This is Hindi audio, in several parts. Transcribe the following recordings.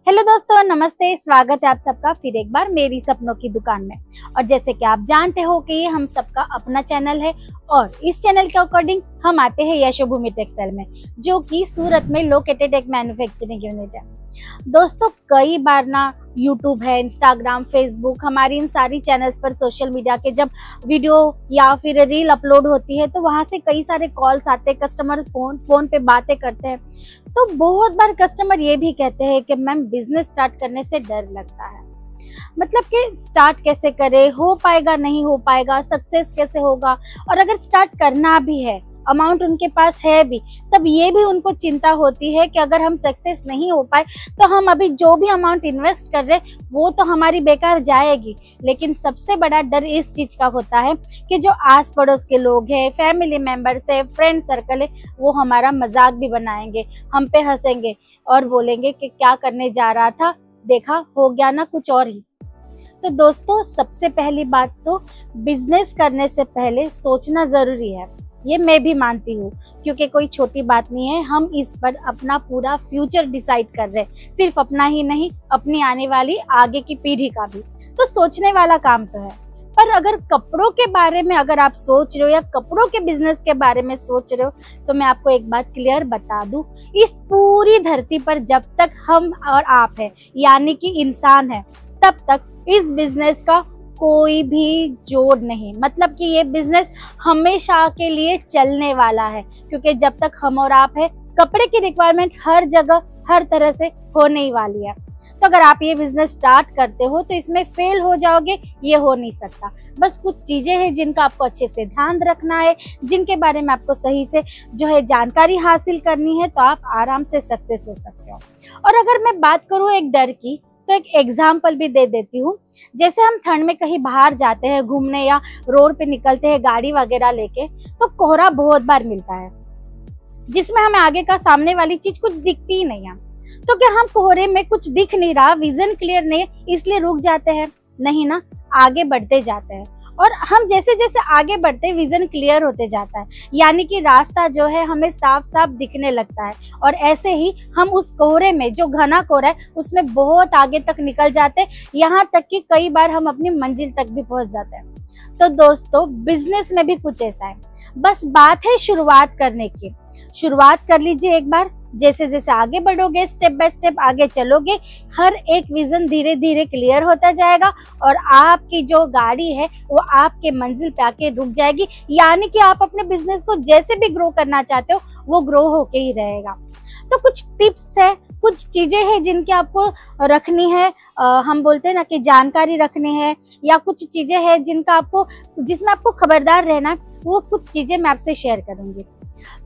हेलो दोस्तों, नमस्ते। स्वागत है आप सबका फिर एक बार मेरी सपनों की दुकान में। और जैसे कि आप जानते हो कि ये हम सबका अपना चैनल है और इस चैनल के अकॉर्डिंग हम आते हैं यशोभूमि टेक्सटाइल में, जो कि सूरत में लोकेटेड एक मैन्युफैक्चरिंग यूनिट है। दोस्तों, कई बार ना यूट्यूब है, इंस्टाग्राम, फेसबुक, हमारी इन सारी चैनल्स पर सोशल मीडिया के जब वीडियो या फिर रील अपलोड होती है तो वहाँ से कई सारे कॉल्स आते हैं, कस्टमर फोन पे बातें करते हैं। तो बहुत बार कस्टमर ये भी कहते हैं कि मैम बिजनेस स्टार्ट करने से डर लगता है, मतलब कि स्टार्ट कैसे करें, हो पाएगा नहीं हो पाएगा, सक्सेस कैसे होगा, और अगर स्टार्ट करना भी है, अमाउंट उनके पास है भी, तब ये भी उनको चिंता होती है कि अगर हम सक्सेस नहीं हो पाए तो हम अभी जो भी अमाउंट इन्वेस्ट कर रहे हैं वो तो हमारी बेकार जाएगी। लेकिन सबसे बड़ा डर इस चीज का होता है कि जो आस पड़ोस के लोग हैं, फैमिली मेंबर्स है, फ्रेंड सर्कल है, वो हमारा मजाक भी बनाएंगे, हम पे हंसेंगे और बोलेंगे कि क्या करने जा रहा था, देखा हो गया ना कुछ और ही। तो दोस्तों, सबसे पहली बात तो बिजनेस करने से पहले सोचना जरूरी है, ये मैं भी मानती हूँ, क्योंकि कोई छोटी बात नहीं है। हम इस पर अपना पूरा फ्यूचर डिसाइड कर रहे हैं, सिर्फ अपना ही नहीं, अपनी आने वाली आगे की पीढ़ी का भी। तो सोचने वाला काम तो है। पर अगर कपड़ों के बारे में अगर आप सोच रहे हो या कपड़ों के बिजनेस के बारे में सोच रहे हो, तो मैं आपको एक बात क्लियर बता दूं, इस पूरी धरती पर जब तक हम और आप है, यानी कि इंसान है, तब तक इस बिजनेस का कोई भी जोड़ नहीं, मतलब कि ये बिजनेस हमेशा के लिए चलने वाला है। क्योंकि जब तक हम और आप है, कपड़े की रिक्वायरमेंट हर जगह हर तरह से होने ही वाली है। तो अगर आप ये बिजनेस स्टार्ट करते हो तो इसमें फेल हो जाओगे, ये हो नहीं सकता। बस कुछ चीजें हैं जिनका आपको अच्छे से ध्यान रखना है, जिनके बारे में आपको सही से जो है जानकारी हासिल करनी है, तो आप आराम से सक्सेस हो सकते हो। और अगर मैं बात करूँ एक डर की, तो एक एग्जाम्पल भी दे देती हूँ। जैसे हम ठंड में कहीं बाहर जाते हैं घूमने या रोड पे निकलते हैं गाड़ी वगैरह लेके, तो कोहरा बहुत बार मिलता है जिसमें हमें आगे का सामने वाली चीज कुछ दिखती ही नहीं है। तो क्या हम कोहरे में कुछ दिख नहीं रहा, विजन क्लियर नहीं, इसलिए रुक जाते हैं? नहीं ना, आगे बढ़ते जाते हैं। और हम जैसे जैसे आगे बढ़ते विजन क्लियर होते जाता है, यानी कि रास्ता जो है हमें साफ साफ दिखने लगता है। और ऐसे ही हम उस कोहरे में, जो घना कोहरा है, उसमें बहुत आगे तक निकल जाते हैं, यहाँ तक कि कई बार हम अपनी मंजिल तक भी पहुंच जाते हैं। तो दोस्तों, बिजनेस में भी कुछ ऐसा है, बस बात है शुरुआत करने की। शुरुआत कर लीजिए एक बार, जैसे जैसे आगे बढ़ोगे, स्टेप बाय स्टेप आगे चलोगे, हर एक विजन धीरे धीरे क्लियर होता जाएगा और आपकी जो गाड़ी है वो आपके मंजिल पे आके रुक जाएगी। यानी कि आप अपने बिजनेस को जैसे भी ग्रो करना चाहते हो वो ग्रो होके ही रहेगा। तो कुछ टिप्स है, कुछ चीजें हैं जिनकी आपको रखनी है, हम बोलते हैं ना कि जानकारी रखनी है, या कुछ चीजें हैं जिसमें आपको खबरदार रहना है, वो कुछ चीजें मैं आपसे शेयर करूंगी।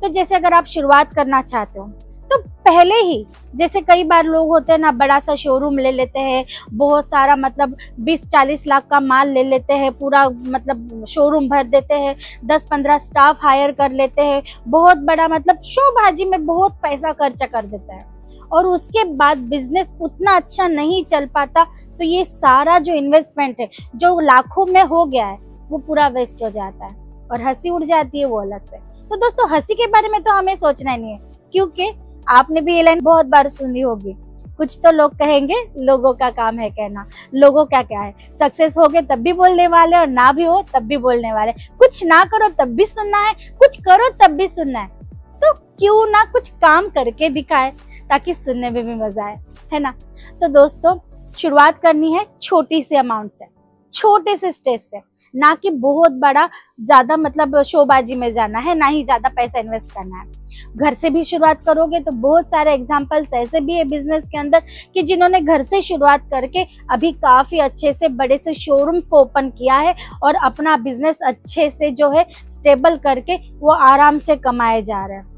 तो जैसे अगर आप शुरुआत करना चाहते हो तो पहले ही, जैसे कई बार लोग होते हैं ना, बड़ा सा शोरूम ले लेते हैं, बहुत सारा मतलब 20-40 लाख का माल ले लेते हैं, पूरा मतलब शोरूम भर देते हैं, 10-15 स्टाफ हायर कर लेते हैं, बहुत बड़ा मतलब शोबाजी में बहुत पैसा खर्चा कर देता है, और उसके बाद बिजनेस उतना अच्छा नहीं चल पाता। तो ये सारा जो इन्वेस्टमेंट है, जो लाखों में हो गया है, वो पूरा वेस्ट हो जाता है और हंसी उड़ जाती है वो अलग से। तो दोस्तों, हंसी के बारे में तो हमें सोचना नहीं है, क्योंकि आपने भी ये लाइन बहुत बार सुनी होगी, कुछ तो लोग कहेंगे, लोगों का काम है कहना। लोगों का क्या है, सक्सेस हो गए तब भी बोलने वाले और ना भी हो तब भी बोलने वाले, कुछ ना करो तब भी सुनना है, कुछ करो तब भी सुनना है। तो क्यों ना कुछ काम करके दिखाए ताकि सुनने में भी मजा आए, है ना। तो दोस्तों, शुरुआत करनी है छोटी सी अमाउंट से, छोटे से स्टेज से, ना कि बहुत बड़ा ज्यादा मतलब शोबाजी में जाना है, ना ही ज्यादा पैसा इन्वेस्ट करना है। घर से भी शुरुआत करोगे तो बहुत सारे एग्जांपल्स ऐसे भी है बिजनेस के अंदर कि जिन्होंने घर से शुरुआत करके अभी काफी अच्छे से बड़े से शोरूम्स को ओपन किया है और अपना बिजनेस अच्छे से जो है स्टेबल करके वो आराम से कमाए जा रहे हैं।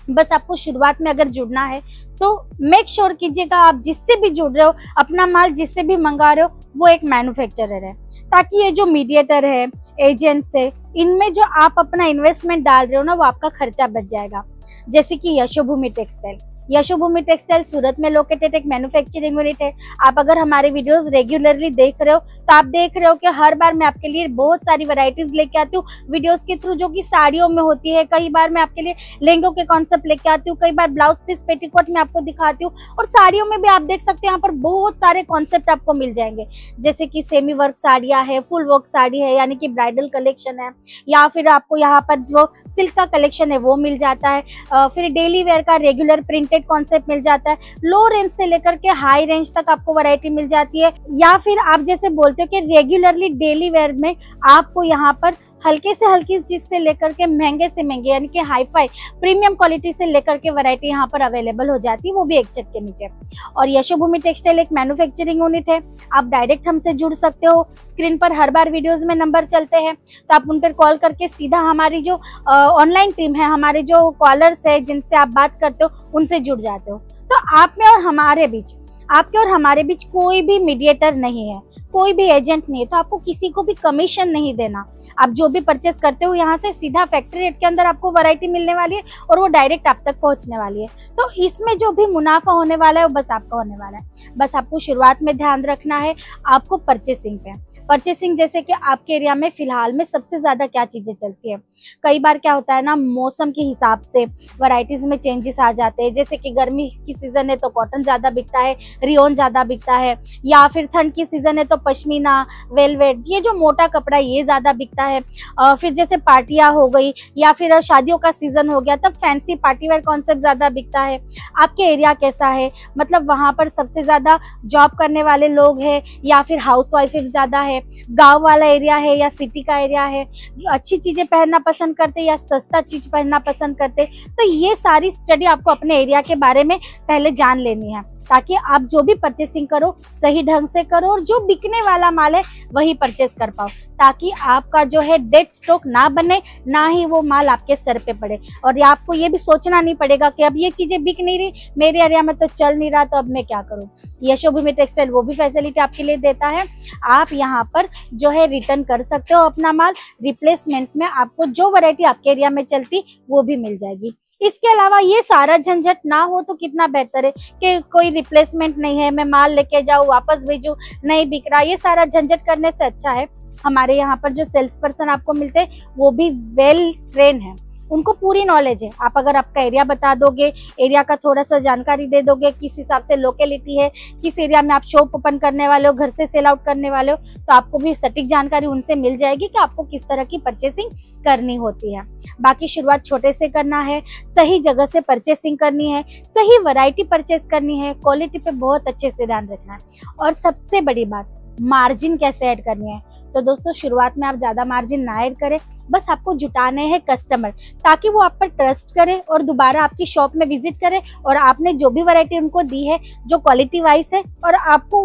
बस आपको शुरुआत में अगर जुड़ना है तो मेक श्योर कीजिएगा आप जिससे भी जुड़ रहे हो, अपना माल जिससे भी मंगा रहे हो, वो एक मैन्युफैक्चरर है, ताकि ये जो मीडिएटर है, एजेंट्स है, इनमें जो आप अपना इन्वेस्टमेंट डाल रहे हो ना, वो आपका खर्चा बच जाएगा। जैसे कि यशोभूमि टेक्सटाइल, यशोभूमि टेक्सटाइल सूरत में लोकेटेड एक मैन्युफैक्चरिंग यूनिट है। आप अगर हमारे वीडियोस रेगुलरली देख रहे हो तो आप देख रहे हो कि हर बार मैं आपके लिए बहुत सारी वैरायटीज लेके आती हूँ वीडियोस के थ्रू, जो कि साड़ियों में होती है। कई बार मैं आपके लिए लहंगों के कॉन्सेप्ट लेके आती हूँ, कई बार ब्लाउज पीस पेटीकोट में आपको दिखाती हूँ, और साड़ियों में भी आप देख सकते हैं यहाँ पर बहुत सारे कॉन्सेप्ट आपको मिल जाएंगे, जैसे कि सेमी वर्क साड़ियाँ है, फुल वर्क साड़ी है यानी कि ब्राइडल कलेक्शन है, या फिर आपको यहाँ पर जो सिल्क का कलेक्शन है वो मिल जाता है। फिर डेली वेयर का रेगुलर प्रिंटेड कॉन्सेप्ट मिल जाता है। लो रेंज से लेकर के हाई रेंज तक आपको वैरायटी मिल जाती है। या फिर आप जैसे बोलते हो कि रेगुलरली डेली वेयर में आपको यहाँ पर हल्के से हल्की चीज से लेकर के महंगे से महंगे यानी कि हाई फाई प्रीमियम क्वालिटी से लेकर के वैरायटी यहाँ पर अवेलेबल हो जाती है, वो भी एक छत के नीचे। और यशोभूमि टेक्सटाइल एक मैन्युफैक्चरिंग यूनिट है। आप डायरेक्ट हमसे जुड़ सकते हो। स्क्रीन पर हर बार वीडियोस में नंबर चलते हैं, तो आप उन पर कॉल करके सीधा हमारी जो ऑनलाइन टीम है, हमारे जो कॉलर्स है जिनसे आप बात करते हो, उनसे जुड़ जाते हो। तो आप में और हमारे बीच, आपके और हमारे बीच कोई भी मीडिएटर नहीं है, कोई भी एजेंट नहीं है, तो आपको किसी को भी कमीशन नहीं देना। आप जो भी परचेस करते हो यहाँ से सीधा फैक्ट्री रेट के अंदर आपको वैरायटी मिलने वाली है और वो डायरेक्ट आप तक पहुँचने वाली है। तो इसमें जो भी मुनाफा होने वाला है वो बस आपका होने वाला है। बस आपको शुरुआत में ध्यान रखना है आपको परचेसिंग पे। परचेसिंग जैसे कि आपके एरिया में फिलहाल में सबसे ज़्यादा क्या चीज़ें चलती है, कई बार क्या होता है ना, मौसम के हिसाब से वैरायटीज़ में चेंजेस आ जाते हैं। जैसे कि गर्मी की सीज़न है तो कॉटन ज़्यादा बिकता है, रियोन ज़्यादा बिकता है, या फिर ठंड की सीज़न है तो पश्मीना, वेलवेट, ये जो मोटा कपड़ा ये ज़्यादा बिकता है। फिर जैसे पार्टियाँ हो गई या फिर शादियों का सीज़न हो गया तब फैंसी पार्टी वेयर कॉन्सेप्ट ज़्यादा बिकता है। आपके एरिया कैसा है, मतलब वहाँ पर सबसे ज़्यादा जॉब करने वाले लोग हैं या फिर हाउस वाइफ ज़्यादा है, गांव वाला एरिया है या सिटी का एरिया है, अच्छी चीज़ें पहनना पसंद करते या सस्ता चीज़ पहनना पसंद करते। तो ये सारी स्टडी आपको अपने एरिया के बारे में पहले जान लेनी है, ताकि आप जो भी परचेसिंग करो सही ढंग से करो और जो बिकने वाला माल है वही परचेस कर पाओ, ताकि आपका जो है डेड स्टॉक ना बने, ना ही वो माल आपके सर पे पड़े। और आपको ये भी सोचना नहीं पड़ेगा कि अब ये चीज़ें बिक नहीं रही, मेरे एरिया में तो चल नहीं रहा, तो अब मैं क्या करूँ। यशोभूमि टेक्सटाइल वो भी फैसिलिटी आपके लिए देता है। आप यहाँ पर जो है रिटर्न कर सकते हो अपना माल, रिप्लेसमेंट में आपको जो वैरायटी आपके एरिया में चलती वो भी मिल जाएगी। इसके अलावा ये सारा झंझट ना हो तो कितना बेहतर है कि कोई रिप्लेसमेंट नहीं है, मैं माल लेके जाऊँ वापस भेजूँ, नहीं बिक रहा, ये सारा झंझट करने से अच्छा है हमारे यहाँ पर जो सेल्स पर्सन आपको मिलते हैं वो भी वेल ट्रेन है, उनको पूरी नॉलेज है। आप अगर आपका एरिया बता दोगे, एरिया का थोड़ा सा जानकारी दे दोगे, किस हिसाब से लोकेलिटी है, किस एरिया में आप शॉप ओपन करने वाले हो, घर से सेल आउट करने वाले हो, तो आपको भी सटीक जानकारी उनसे मिल जाएगी कि आपको किस तरह की परचेसिंग करनी होती है। बाकी शुरुआत छोटे से करना है, सही जगह से परचेसिंग करनी है, सही वैरायटी परचेस करनी है, क्वालिटी पे बहुत अच्छे से ध्यान रखना है, और सबसे बड़ी बात मार्जिन कैसे ऐड करनी है। तो दोस्तों शुरुआत में आप ज़्यादा मार्जिन ना ऐड करें, बस आपको जुटाने हैं कस्टमर, ताकि वो आप पर ट्रस्ट करे और दोबारा आपकी शॉप में विजिट करे, और आपने जो भी वैरायटी उनको दी है जो क्वालिटी वाइज है और आपको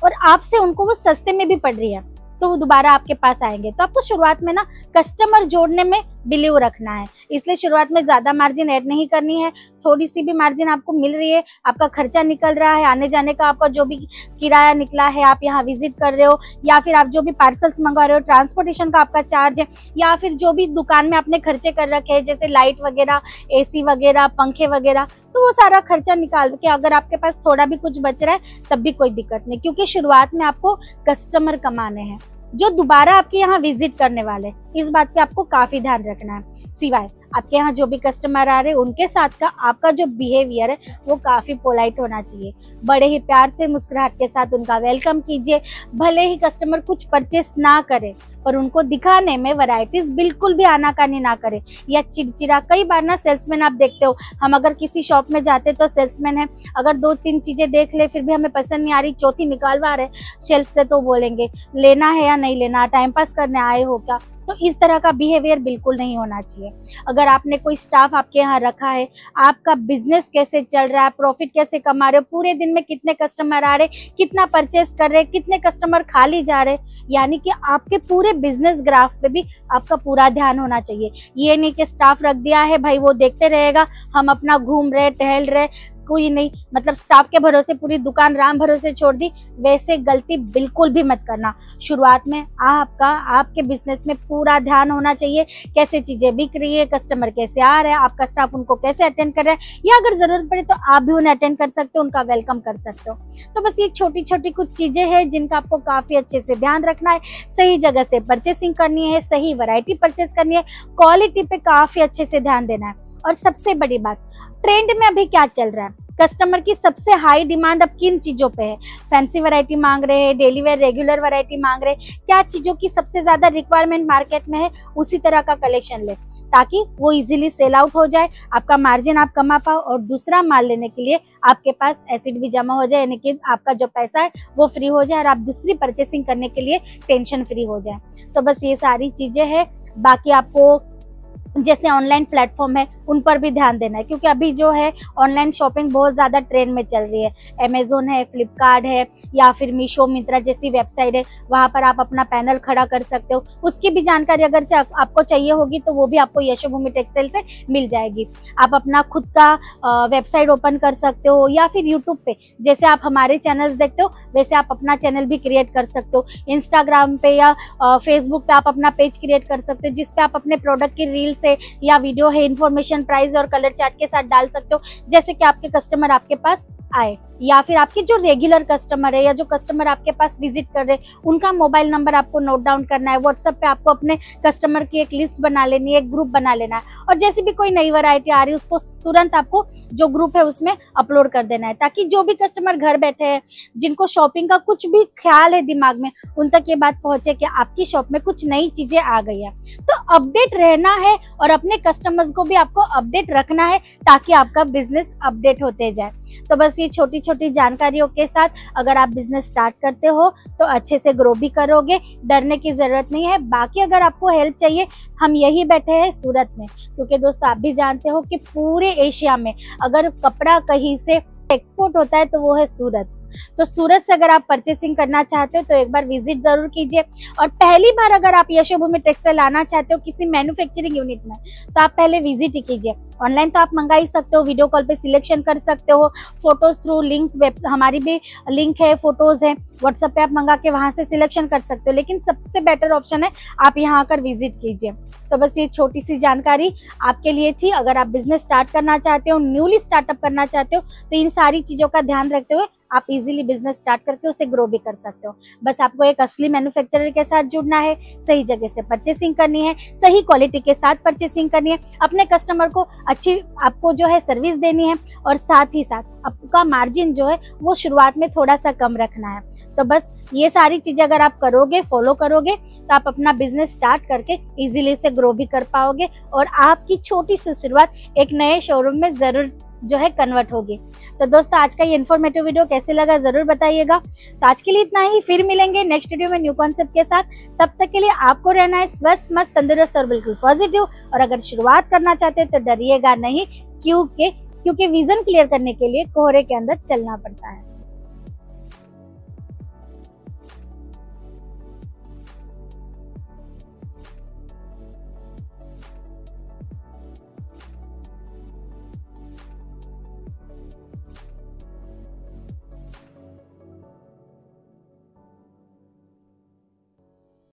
और आपसे उनको वो सस्ते में भी पड़ रही है, तो वो दोबारा आपके पास आएंगे। तो आपको शुरुआत में ना कस्टमर जोड़ने में बिलीव रखना है, इसलिए शुरुआत में ज़्यादा मार्जिन ऐड नहीं करनी है। थोड़ी सी भी मार्जिन आपको मिल रही है, आपका खर्चा निकल रहा है, आने जाने का आपका जो भी किराया निकला है, आप यहाँ विजिट कर रहे हो, या फिर आप जो भी पार्सल्स मंगवा रहे हो, ट्रांसपोर्टेशन का आपका चार्ज है, या फिर जो भी दुकान में आपने खर्चे कर रखे हैं जैसे लाइट वगैरह, AC वगैरह, पंखे वगैरह, तो वो सारा खर्चा निकाल के अगर आपके पास थोड़ा भी कुछ बच रहा है तब भी कोई दिक्कत नहीं, क्योंकि शुरुआत में आपको कस्टमर कमाने हैं जो दोबारा आपके यहाँ विजिट करने वाले। इस बात पे आपको काफी ध्यान रखना है। सिवाय आपके यहाँ जो भी कस्टमर आ रहे हैं उनके साथ का आपका जो बिहेवियर है वो काफी पोलाइट होना चाहिए। बड़े ही प्यार से मुस्कुराहट के साथ उनका वेलकम कीजिए। भले ही कस्टमर कुछ परचेस ना करे पर उनको दिखाने में वैरायटीज बिल्कुल भी आनाकानी ना करे या चिड़चिड़ा। कई बार ना सेल्समैन आप देखते हो, हम अगर किसी शॉप में जाते तो सेल्समैन है, अगर 2-3 चीजें देख ले फिर भी हमें पसंद नहीं आ रही, चौथी निकालवा रहे शेल्फ से, तो बोलेंगे लेना है या नहीं लेना, टाइम पास करने आए हो क्या। तो इस तरह का बिहेवियर बिल्कुल नहीं होना चाहिए। अगर आपने कोई स्टाफ आपके यहाँ रखा है, आपका बिजनेस कैसे चल रहा है, प्रॉफिट कैसे कमा रहे हो, पूरे दिन में कितने कस्टमर आ रहे, कितना परचेस कर रहे, कितने कस्टमर खाली जा रहे, यानी कि आपके पूरे बिजनेस ग्राफ पे भी आपका पूरा ध्यान होना चाहिए। ये नहीं कि स्टाफ रख दिया है भाई वो देखते रहेगा, हम अपना घूम रहे टहल रहे, कोई नहीं, मतलब स्टाफ के भरोसे पूरी दुकान राम भरोसे छोड़ दी, वैसे गलती बिल्कुल भी मत करना। शुरुआत में आपके बिजनेस में पूरा ध्यान होना चाहिए, कैसे चीजें बिक रही है, कस्टमर कैसे आ रहे हैं, आपका स्टाफ उनको कैसे अटेंड कर रहा है, या अगर जरूरत पड़े तो आप भी उन्हें अटेंड कर सकते हो, उनका वेलकम कर सकते हो। तो बस ये छोटी छोटी कुछ चीजें हैं जिनका आपको काफी अच्छे से ध्यान रखना है। सही जगह से परचेसिंग करनी है, सही वैरायटी परचेस करनी है, क्वालिटी पे काफी अच्छे से ध्यान देना है। और सबसे बड़ी बात, ट्रेंड में अभी क्या चल रहा है, कस्टमर की सबसे हाई डिमांड अब किन चीजों पे है, फैंसी वैरायटी मांग रहे हैं, डेली वेयर रेगुलर वैरायटी मांग रहे हैं, क्या चीजों की सबसे ज्यादा रिक्वायरमेंट मार्केट में है, उसी तरह का कलेक्शन ले, ताकि वो इजीली सेल आउट हो जाए, आपका मार्जिन आप कमा पाओ, और दूसरा माल लेने के लिए आपके पास एसिड भी जमा हो जाए, यानी कि आपका जो पैसा है वो फ्री हो जाए और आप दूसरी परचेसिंग करने के लिए टेंशन फ्री हो जाए। तो बस ये सारी चीजें हैं। बाकी आपको जैसे ऑनलाइन प्लेटफॉर्म है उन पर भी ध्यान देना है, क्योंकि अभी जो है ऑनलाइन शॉपिंग बहुत ज़्यादा ट्रेंड में चल रही है। अमेजोन है, फ्लिपकार्ट है, या फिर मीशो, मिंत्रा जैसी वेबसाइट है, वहाँ पर आप अपना पैनल खड़ा कर सकते हो। उसकी भी जानकारी अगर आपको चाहिए होगी तो वो भी आपको यशोभूमि टेक्सटाइल से मिल जाएगी। आप अपना खुद का वेबसाइट ओपन कर सकते हो, या फिर यूट्यूब पे जैसे आप हमारे चैनल्स देखते हो वैसे आप अपना चैनल भी क्रिएट कर सकते हो। इंस्टाग्राम पे या फेसबुक पे आप अपना पेज क्रिएट कर सकते हो, जिसपे आप अपने प्रोडक्ट की रील्स या वीडियो है, इंफॉर्मेशन, प्राइस और कलर चार्ट के साथ डाल सकते हो, जैसे कि आपके कस्टमर आपके पास आए, या फिर आपके जो रेगुलर कस्टमर है या जो कस्टमर आपके पास विजिट कर रहे हैं उनका मोबाइल नंबर आपको नोट डाउन करना है। व्हाट्सएप पे आपको अपने कस्टमर की एक लिस्ट बना लेनी है, एक ग्रुप बना लेना है, और जैसे भी कोई नई वैरायटी आ रही है उसको तुरंत आपको जो ग्रुप है उसमें अपलोड कर देना है, ताकि जो भी कस्टमर घर बैठे हैं जिनको शॉपिंग का कुछ भी ख्याल है दिमाग में, उन तक ये बात पहुंचे कि आपकी शॉप में कुछ नई चीजें आ गई है। तो अपडेट रहना है और अपने कस्टमर्स को भी आपको अपडेट रखना है, ताकि आपका बिजनेस अपडेट होते जाए। तो बस ये छोटी छोटी जानकारियों के साथ अगर आप बिजनेस स्टार्ट करते हो तो अच्छे से ग्रो भी करोगे, डरने की जरूरत नहीं है। बाकी अगर आपको हेल्प चाहिए, हम यही बैठे हैं सूरत में, क्योंकि दोस्तों आप भी जानते हो कि पूरे एशिया में अगर कपड़ा कहीं से एक्सपोर्ट होता है तो वो है सूरत। तो सूरत से अगर आप परचेसिंग करना चाहते हो तो एक बार विजिट जरूर कीजिए। और पहली बार अगर आप यशोभूमि टेक्सटाइल आना चाहते हो किसी मैन्युफैक्चरिंग यूनिट में, तो आप पहले विजिट ही कीजिए। ऑनलाइन तो आप मंगा ही सकते हो, वीडियो कॉल पे सिलेक्शन कर सकते हो, फोटोज थ्रू लिंक, हमारी भी लिंक है, फोटोज है, व्हाट्सएप पे आप मंगा के वहां से सिलेक्शन कर सकते हो, लेकिन सबसे बेटर ऑप्शन है आप यहाँ आकर विजिट कीजिए। तो बस ये छोटी सी जानकारी आपके लिए थी। अगर आप बिजनेस स्टार्ट करना चाहते हो, न्यूली स्टार्टअप करना चाहते हो, तो इन सारी चीजों का ध्यान रखते हुए आप इजीली बिजनेस स्टार्ट करके उसे ग्रो भी कर सकते हो। बस आपको एक असली मैन्युफैक्चरर के साथ जुड़ना है, सही जगह से परचेसिंग करनी है, सही क्वालिटी के साथ परचेसिंग करनी है, अपने कस्टमर को अच्छी आपको जो है सर्विस देनी है, और साथ ही साथ आपका मार्जिन जो है वो शुरुआत में थोड़ा सा कम रखना है। तो बस ये सारी चीजें अगर आप करोगे, फॉलो करोगे, तो आप अपना बिजनेस स्टार्ट करके इजीली से ग्रो भी कर पाओगे, और आपकी छोटी सी शुरुआत एक नए शोरूम में जरूर जो है कन्वर्ट होगी। तो दोस्तों आज का ये इन्फॉर्मेटिव वीडियो कैसे लगा जरूर बताइएगा। तो आज के लिए इतना ही, फिर मिलेंगे नेक्स्ट वीडियो में न्यू कॉन्सेप्ट के साथ। तब तक के लिए आपको रहना है स्वस्थ, मस्त, तंदुरुस्त और बिल्कुल पॉजिटिव। और अगर शुरुआत करना चाहते हैं तो डरिएगा नहीं, क्योंकि विजन क्लियर करने के लिए कोहरे के अंदर चलना पड़ता है।